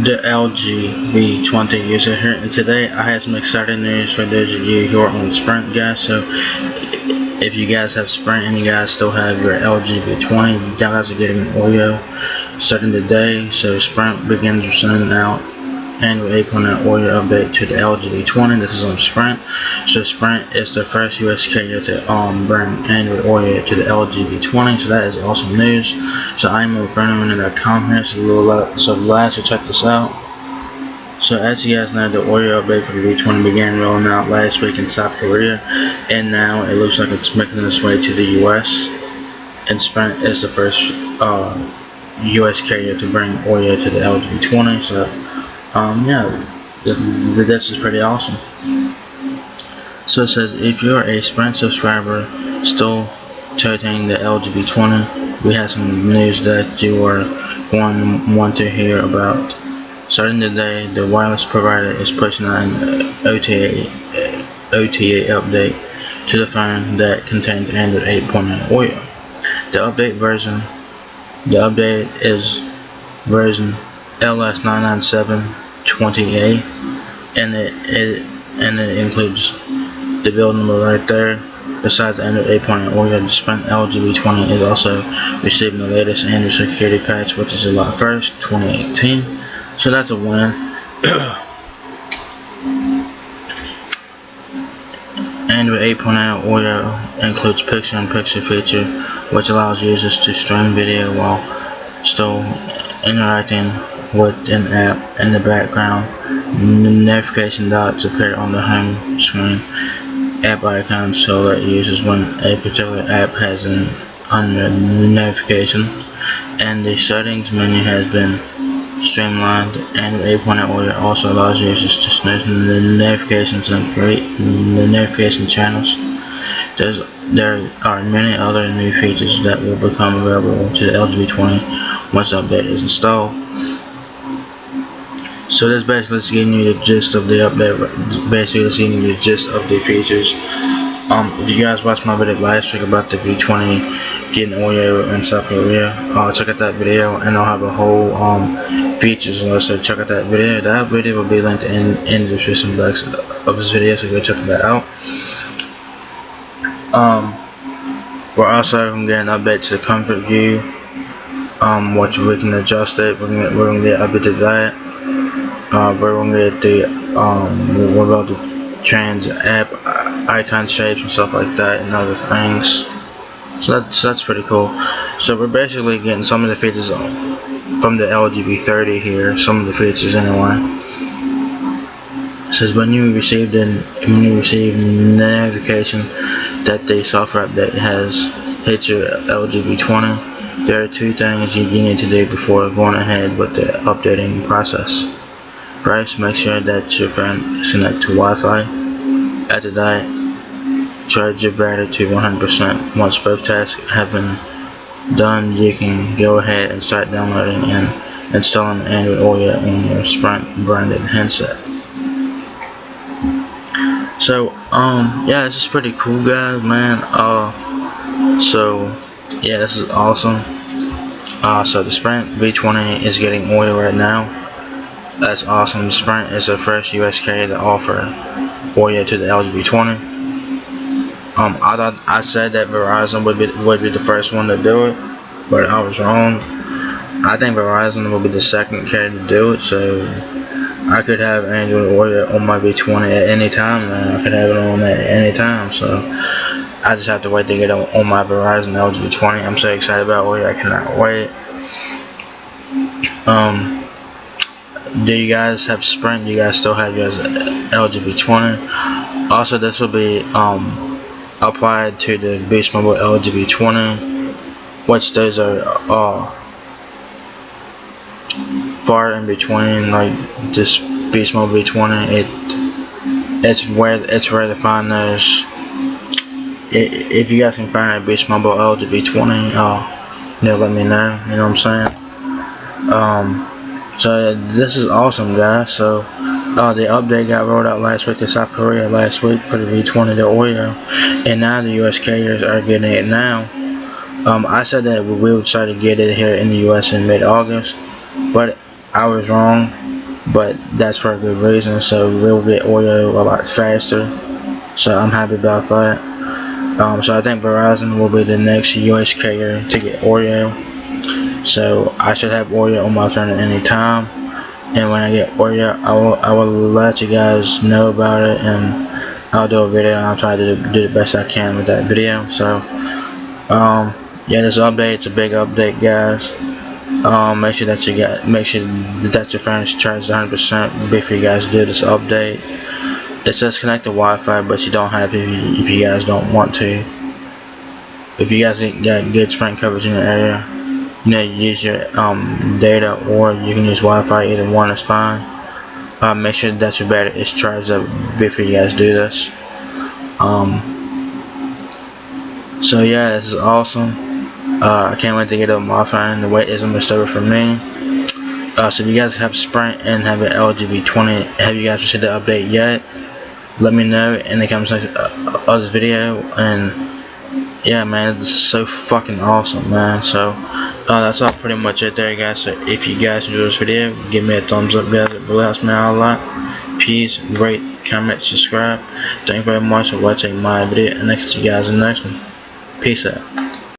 the LG V20 user here, and today I had some exciting news for those of you who are on Sprint, guys. So if you guys have Sprint and you guys still have your LG V20, you guys are getting an Oreo starting today. So Sprint begins sending out annual 8.0 Oreo update to the LG V20. This is on Sprint. So Sprint is the first US carrier to bring annual Oreo to the LG V20. So that is awesome news. So I'm on V20.com here. So last, check this out. So as you guys know, the Oreo update for the V20 began rolling out last week in South Korea, and now it looks like it's making its way to the US. And Sprint is the first US carrier to bring Oreo to the LG V20. So yeah, this is pretty awesome. So it says, if you're a Sprint subscriber still toting the LG V20, we have some news that you are going to want to hear about. Starting today, the wireless provider is pushing out an OTA update to the phone that contains Android 8.0 Oreo. The update is version LS99720A, and it includes the build number right there. Besides the Android 8.0 Oreo, the Sprint LG V20 is also receiving the latest Android security patch, which is July 1st, 2018. So that's a win. Android 8.0 Oreo includes picture-in-picture feature, which allows users to stream video while still interacting with an app in the background. Notification dots appear on the home screen app icon so that users when a particular app has a notification. And the settings menu has been streamlined. Android 8.0 Oreo also allows users to snooze the notifications and create the notification channels. There are many other new features that will become available to the LG V20 once the update is installed. So that's basically giving you the gist of the update. Basically, it's giving you the gist of the features. If you guys watched my video last week about the V20 getting Oreo in South Korea, check out that video, and I'll have a whole features list. So check out that video. That video will be linked in the description box of this video, so go check that out. We're also going to get an update to the comfort view, which we can adjust it. We're going to get an update to that. We're going to get the what about the trans app icon shapes and stuff like that, and other things. So that's pretty cool. So we're basically getting some of the features from the LG V30 here. Some of the features anyway. It says when you receive notification that the software update has hit your LG V20, there are two things you need to do before going ahead with the updating process. First, make sure that your phone is connected to Wi-Fi. After that, charge your battery to 100%. Once both tasks have been done, you can go ahead and start downloading and installing Android Oreo on your Sprint branded handset. So yeah, this is pretty cool, guys, man. So yeah, this is awesome. So the Sprint V20 is getting Oreo right now. That's awesome. Sprint is the first US carrier to offer Oreo to the LG V20. I said that Verizon would be the first one to do it, but I was wrong. I think Verizon will be the second carrier to do it. So I could have Android Oreo on my V20 at any time now. I could have it on at any time. So I just have to wait to get it on my Verizon LG V20. I'm so excited about Oreo. I cannot wait. Do you guys have Sprint? Do you guys still have your LG V20? Also, this will be applied to the Boost Mobile LG V20, which those are far in between. Like this Boost Mobile V20, it's rare to find those. If you guys can find a Boost Mobile LG V20, let me know. You know what I'm saying? So this is awesome, guys. So the update got rolled out last week to South Korea last week for the V20 to Oreo, and now the US carriers are getting it now. I said that we would try to get it here in the US in mid-August, but I was wrong, but that's for a good reason. So we'll get Oreo a lot faster. So I'm happy about that. So I think Verizon will be the next US carrier to get Oreo. So I should have Oreo on my phone at any time. And when I get Oreo, I will let you guys know about it, and I'll do a video, and I'll try to do the best I can with that video. So yeah, this update, it's a big update, guys. Make sure that your phone is charged 100% before you guys do this update. It says connect to Wi-Fi, but you don't have to if you guys don't want to. If you guys got good Sprint coverage in your area, you know, you use your data, or you can use Wi-Fi. Either one is fine. Make sure that your battery is charged up before you guys do this. So yeah, this is awesome. I can't wait to get it on my phone. The wait isn't much over for me. So if you guys have Sprint and have an LG V20, have you guys received the update yet? Let me know in the comment section of this video. And yeah, man, this is so fucking awesome, man. So that's all pretty much it there, guys. So if you guys enjoyed this video, give me a thumbs up, guys. It really helps me out a lot. Peace, rate, comment, subscribe. Thank you very much for watching my video, and I'll see you guys in the next one. Peace out.